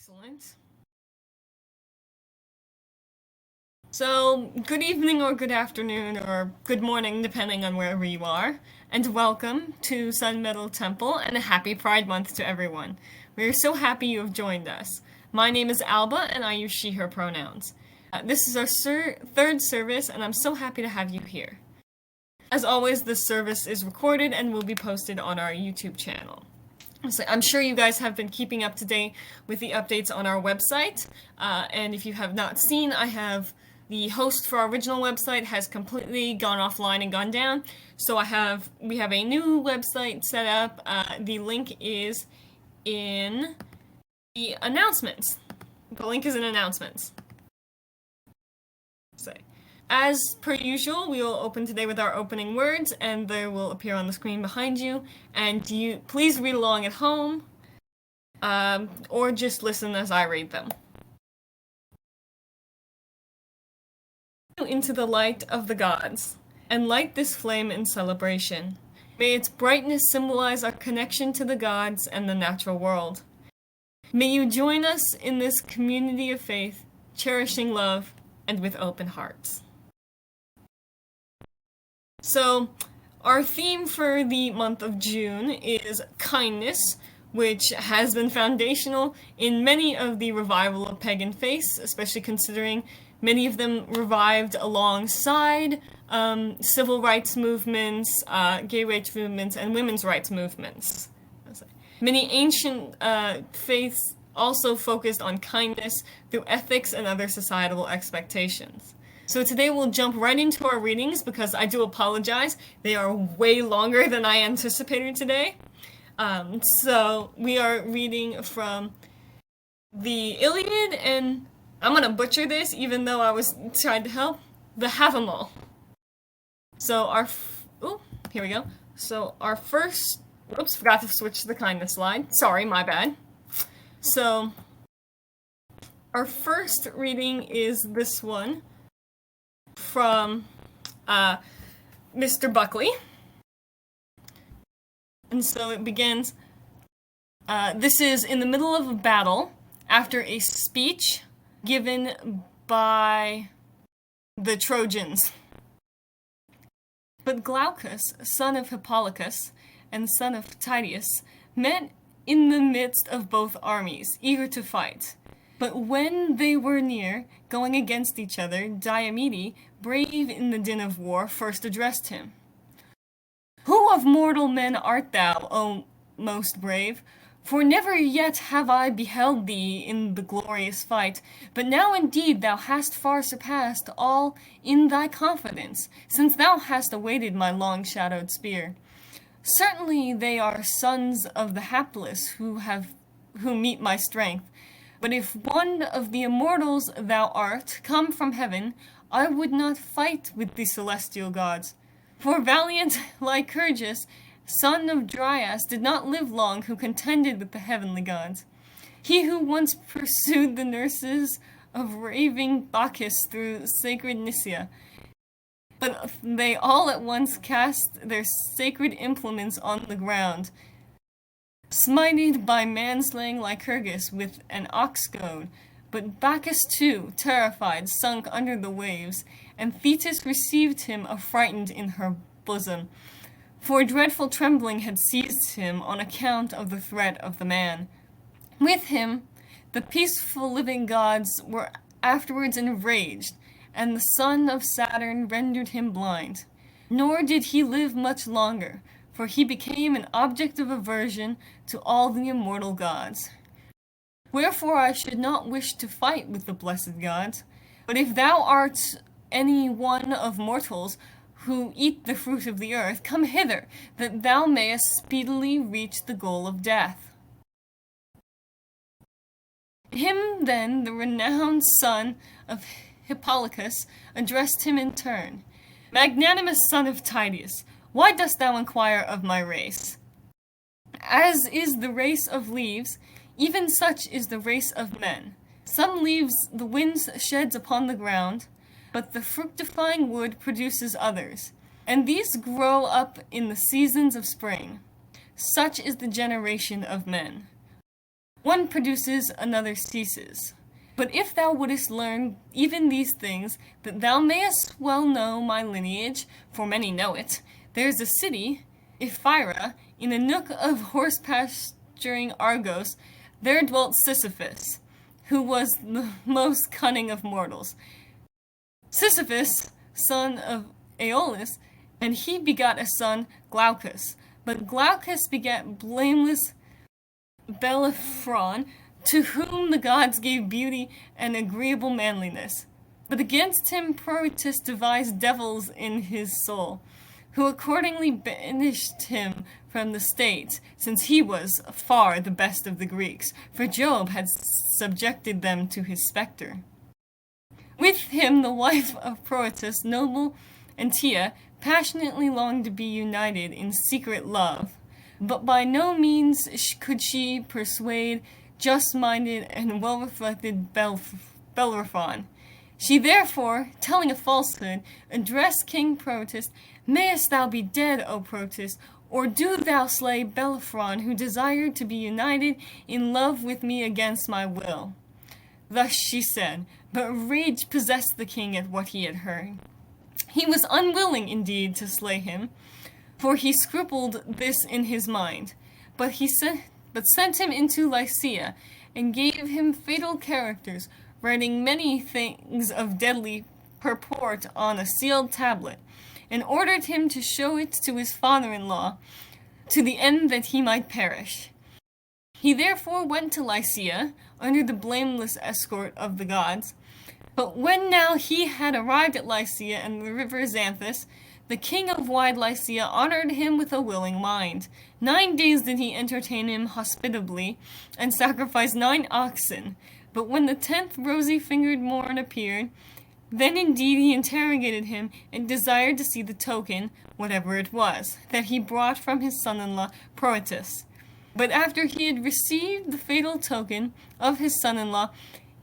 Excellent. So, good evening or good afternoon or good morning, depending on wherever you are, and welcome to Sun Meadow Temple and a happy Pride Month to everyone. We are so happy you have joined us. My name is Alba and I use she, her pronouns. This is our third service and I'm so happy to have you here. As always, this service is recorded and will be posted on our YouTube channel. So I'm sure you guys have been keeping up to date with the updates on our website, and if you have not seen, the host for our original website has completely gone offline and gone down, so we have a new website set up. The link is in the announcements. The link is in announcements. So, as per usual, we will open today with our opening words, and they will appear on the screen behind you. And you please read along at home, or just listen as I read them. Into the light of the gods, and light this flame in celebration. May its brightness symbolize our connection to the gods and the natural world. May you join us in this community of faith, cherishing love and with open hearts. So, our theme for the month of June is kindness, which has been foundational in many of the revival of pagan faiths, especially considering many of them revived alongside civil rights movements, gay rights movements, and women's rights movements. Many ancient faiths also focused on kindness through ethics and other societal expectations. So today we'll jump right into our readings because I do apologize. They are way longer than I anticipated today. So we are reading from the Iliad and I'm going to butcher this even though I was trying to help. The Havamal. So here we go. So our first, oops, forgot to switch to the kindness slide. Sorry, my bad. So our first reading is this one from Mr. Buckley. And so it begins, this is in the middle of a battle after a speech given by the Trojans. But Glaucus, son of Hippolochus and son of Tydeus, met in the midst of both armies, eager to fight. But when they were near, going against each other, Diomede, brave in the din of war, first addressed him. Who of mortal men art thou, O most brave? For never yet have I beheld thee in the glorious fight, but now indeed thou hast far surpassed all in thy confidence, since thou hast awaited my long-shadowed spear. Certainly they are sons of the hapless who meet my strength, but if one of the immortals thou art, come from heaven, I would not fight with the celestial gods. For valiant Lycurgus, son of Dryas, did not live long who contended with the heavenly gods. He who once pursued the nurses of raving Bacchus through sacred Nisaea, but they all at once cast their sacred implements on the ground, smited by man-slaying Lycurgus with an ox goad. But Bacchus too, terrified, sunk under the waves, and Thetis received him affrighted in her bosom, for dreadful trembling had seized him on account of the threat of the man. With him, the peaceful living gods were afterwards enraged, and the son of Saturn rendered him blind. Nor did he live much longer, for he became an object of aversion to all the immortal gods. Wherefore I should not wish to fight with the blessed gods, but if thou art any one of mortals who eat the fruit of the earth, come hither, that thou mayest speedily reach the goal of death. Him then the renowned son of Hippolochus addressed him in turn. Magnanimous son of Tydeus, why dost thou inquire of my race? As is the race of leaves, even such is the race of men. Some leaves the wind sheds upon the ground, but the fructifying wood produces others, and these grow up in the seasons of spring. Such is the generation of men. One produces, another ceases. But if thou wouldest learn even these things, that thou mayest well know my lineage, for many know it, there is a city, Ephyra, in a nook of horse-pasturing Argos. There dwelt Sisyphus, who was the most cunning of mortals. Sisyphus, son of Aeolus, and he begot a son, Glaucus. But Glaucus begat blameless Bellerophon, to whom the gods gave beauty and agreeable manliness. But against him Proetus devised devils in his soul, who accordingly banished him from the state, since he was far the best of the Greeks, for Jove had subjected them to his spectre. With him the wife of Proetus, noble Antea, passionately longed to be united in secret love, but by no means could she persuade just-minded and well-reflected Bellerophon. She therefore, telling a falsehood, addressed King Proetus, Mayest thou be dead, O Proetus, or do thou slay Bellerophon, who desired to be united in love with me against my will. Thus she said, but rage possessed the king at what he had heard. He was unwilling, indeed, to slay him, for he scrupled this in his mind, but sent him into Lycia, and gave him fatal characters, writing many things of deadly purport on a sealed tablet, and ordered him to show it to his father-in-law, to the end that he might perish. He therefore went to Lycia, under the blameless escort of the gods. But when now he had arrived at Lycia and the river Xanthus, the king of wide Lycia honored him with a willing mind. 9 days did he entertain him hospitably, and sacrifice 9 oxen. But when the 10th rosy-fingered morn appeared, then indeed he interrogated him, and desired to see the token, whatever it was, that he brought from his son-in-law Proetus. But after he had received the fatal token of his son-in-law,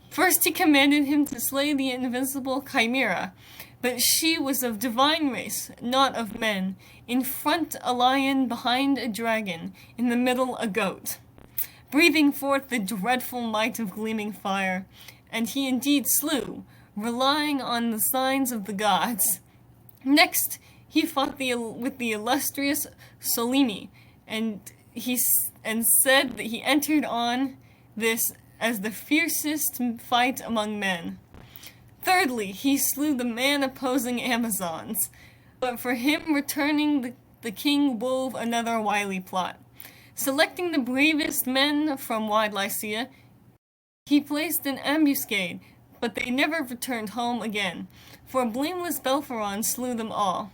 first he commanded him to slay the invincible Chimera, but she was of divine race, not of men. In front a lion, behind a dragon, in the middle a goat, breathing forth the dreadful might of gleaming fire. And he indeed slew, relying on the signs of the gods. Next he fought with the illustrious Solymi, and said that he entered on this as the fiercest fight among men. Thirdly, he slew the man-opposing Amazons, but for him returning the king wove another wily plot. Selecting the bravest men from wide Lycia, he placed an ambuscade, but they never returned home again, for blameless Bellerophon slew them all.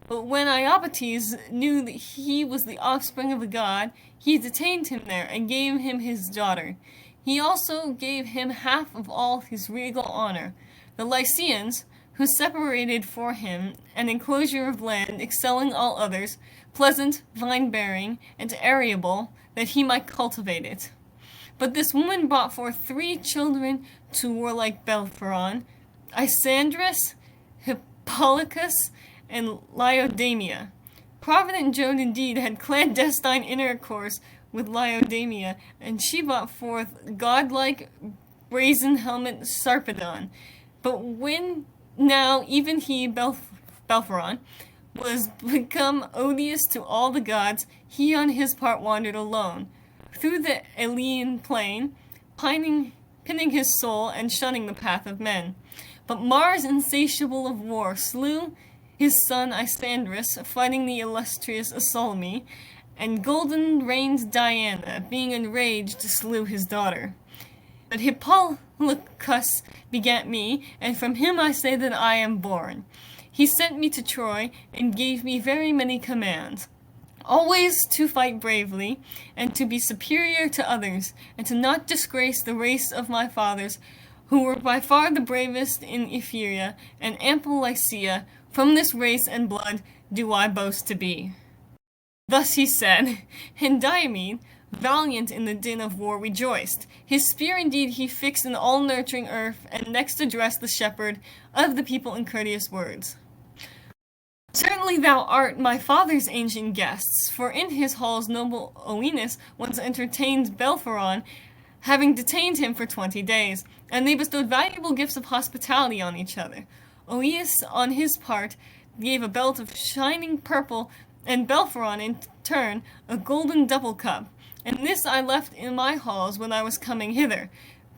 But when Iobates knew that he was the offspring of a god, he detained him there, and gave him his daughter. He also gave him half of all his regal honor. The Lycians, who separated for him an enclosure of land excelling all others, pleasant, vine-bearing, and arable, that he might cultivate it. But this woman brought forth 3 children to warlike Bellerophon, Isandrus, Hippolochus, and Laodamia. Provident Jove indeed had clandestine intercourse with Laodamia, and she brought forth godlike brazen-helmet Sarpedon. But when now even he, Bellerophon, was become odious to all the gods, he on his part wandered alone through the Aleian plain, pinning his soul and shunning the path of men. But Mars, insatiable of war, slew his son Isandrus, fighting the illustrious Ptolemy, and golden-reigned Diana, being enraged, slew his daughter. But Hippolochus begat me, and from him I say that I am born. He sent me to Troy, and gave me very many commands, always to fight bravely, and to be superior to others, and to not disgrace the race of my fathers, who were by far the bravest in Ephyra and ample Lycia. From this race and blood do I boast to be. Thus he said, and Diomed, valiant in the din of war, rejoiced. His spear indeed he fixed in all-nurturing earth, and next addressed the shepherd of the people in courteous words. Certainly thou art my father's ancient guests, for in his halls noble Oenus once entertained Bellerophon, having detained him for 20 days, and they bestowed valuable gifts of hospitality on each other. Oeus, on his part, gave a belt of shining purple, and Belpharon, in turn, a golden double cup. And this I left in my halls when I was coming hither.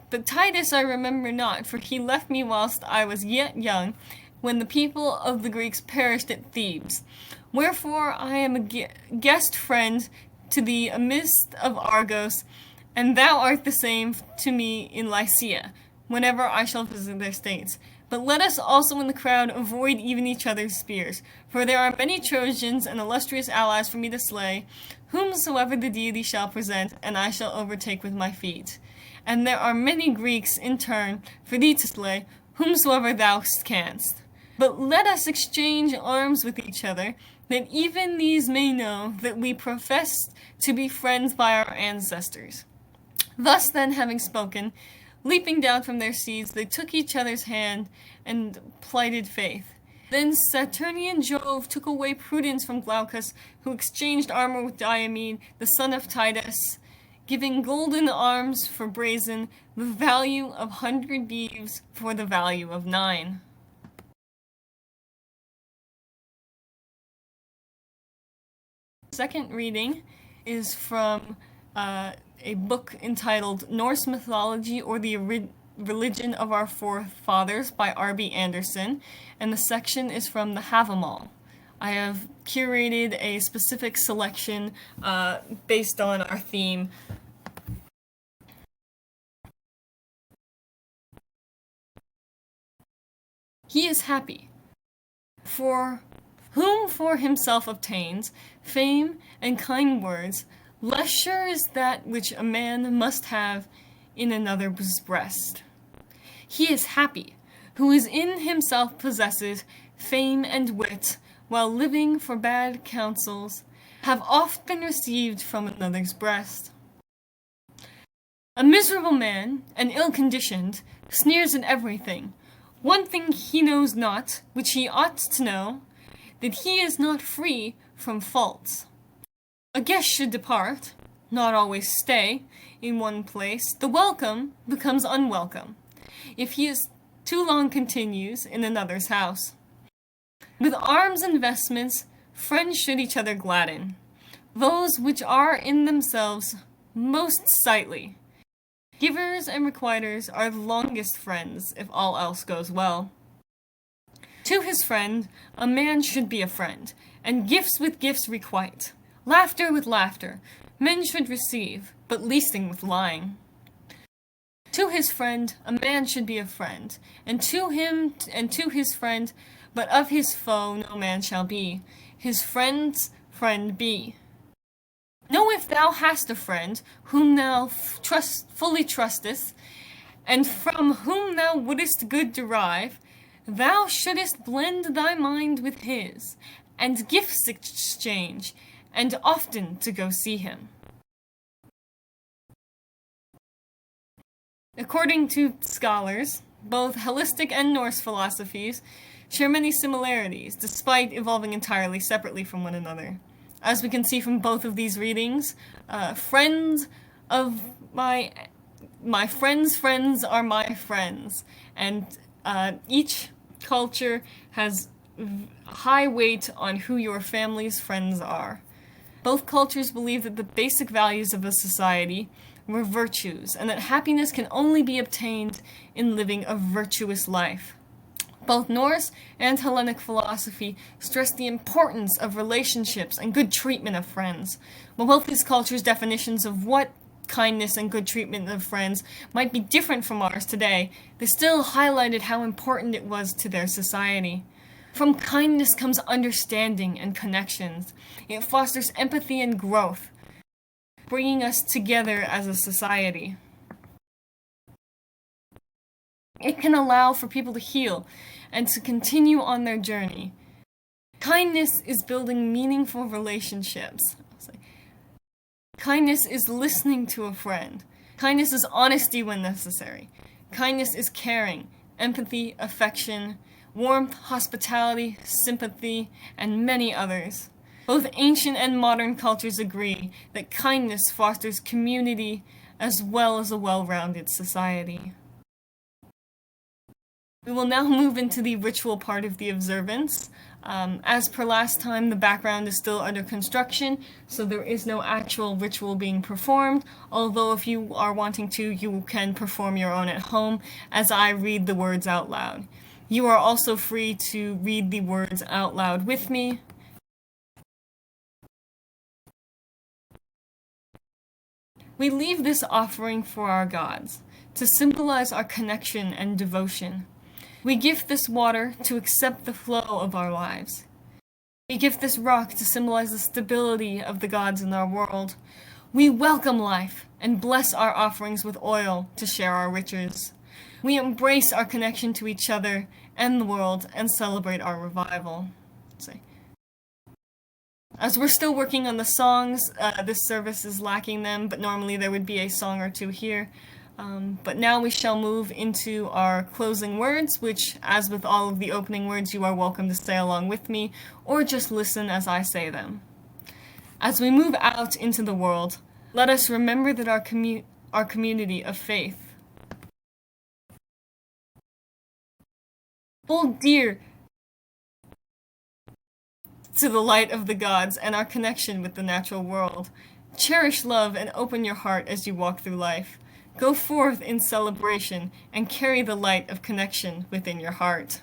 But Titus I remember not, for he left me whilst I was yet young, when the people of the Greeks perished at Thebes. Wherefore I am a guest friend to thee amidst of Argos, and thou art the same to me in Lycia, whenever I shall visit their states. But let us also in the crowd avoid even each other's spears, for there are many Trojans and illustrious allies for me to slay, whomsoever the deity shall present, and I shall overtake with my feet. And there are many Greeks in turn for thee to slay, whomsoever thou canst. But let us exchange arms with each other, that even these may know that we profess to be friends by our ancestors. Thus then, having spoken, leaping down from their seats, they took each other's hand and plighted faith. Then Saturnian Jove took away prudence from Glaucus, who exchanged armor with Diomede, the son of Titus, giving golden arms for brazen, the value of 100 beeves for the value of 9. Second reading is from a book entitled Norse Mythology or the Religion of Our Forefathers by R.B. Anderson, and the section is from the Havamal. I have curated a specific selection based on our theme. He is happy, for whom for himself obtains fame and kind words, less sure is that which a man must have in another's breast. He is happy, who is in himself possesses fame and wit, while living for bad counsels, have oft been received from another's breast. A miserable man, and ill-conditioned, sneers at everything. One thing he knows not, which he ought to know, that he is not free from faults. A guest should depart, not always stay, in one place. The welcome becomes unwelcome, if he is too long continues in another's house. With arms and vestments, friends should each other gladden, those which are in themselves most sightly. Givers and requiters are the longest friends, if all else goes well. To his friend, a man should be a friend, and gifts with gifts requite. Laughter with laughter, men should receive, but leasing with lying. To his friend, a man should be a friend, and to him and to his friend, but of his foe no man shall be, his friend's friend be. Know if thou hast a friend, whom thou fully trustest, and from whom thou wouldest good derive, thou shouldest blend thy mind with his, and gifts exchange, and often to go see him. According to scholars, both Hellenistic and Norse philosophies share many similarities, despite evolving entirely separately from one another. As we can see from both of these readings, friends of my friends' friends are my friends, and each culture has high weight on who your family's friends are. Both cultures believe that the basic values of a society were virtues, and that happiness can only be obtained in living a virtuous life. Both Norse and Hellenic philosophy stress the importance of relationships and good treatment of friends. While both these cultures' definitions of what kindness and good treatment of friends might be different from ours today, they still highlighted how important it was to their society. From kindness comes understanding and connections. It fosters empathy and growth, bringing us together as a society. It can allow for people to heal and to continue on their journey. Kindness is building meaningful relationships. Kindness is listening to a friend. Kindness is honesty when necessary. Kindness is caring, empathy, affection, warmth, hospitality, sympathy, and many others. Both ancient and modern cultures agree that kindness fosters community as well as a well-rounded society. We will now move into the ritual part of the observance. As per last time, the background is still under construction, so there is no actual ritual being performed, although if you are wanting to, you can perform your own at home as I read the words out loud. You are also free to read the words out loud with me. We leave this offering for our gods, to symbolize our connection and devotion. We gift this water to accept the flow of our lives. We gift this rock to symbolize the stability of the gods in our world. We welcome life and bless our offerings with oil to share our riches. We embrace our connection to each other and the world and celebrate our revival. As we're still working on the songs, this service is lacking them, but normally there would be a song or two here. But now we shall move into our closing words, which, as with all of the opening words, you are welcome to say along with me, or just listen as I say them. As we move out into the world, let us remember that our community of faith hold dear to the light of the gods and our connection with the natural world. Cherish love and open your heart as you walk through life. Go forth in celebration and carry the light of connection within your heart.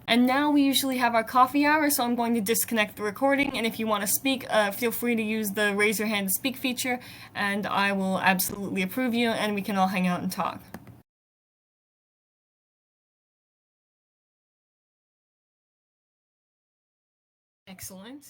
And now we usually have our coffee hour, so I'm going to disconnect the recording, and if you want to speak, feel free to use the raise your hand to speak feature, and I will absolutely approve you, and we can all hang out and talk. Excellent.